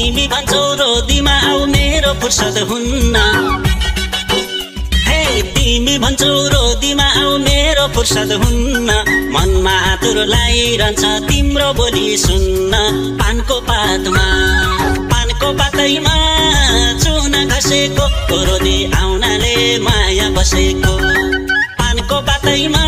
तिमी भन्छौ रोदीमा आऊ मेरो फुर्सद हुन्न तिमी भन्छौ रोदीमा आऊ मेरो फुर्सद हुन्न मनमा आतुर लागिरहन्छ तिम्रो बोली सुन्न पानको पातैमा चुना घसेको रोदी आउनाले माया बसेको पानको पातैमा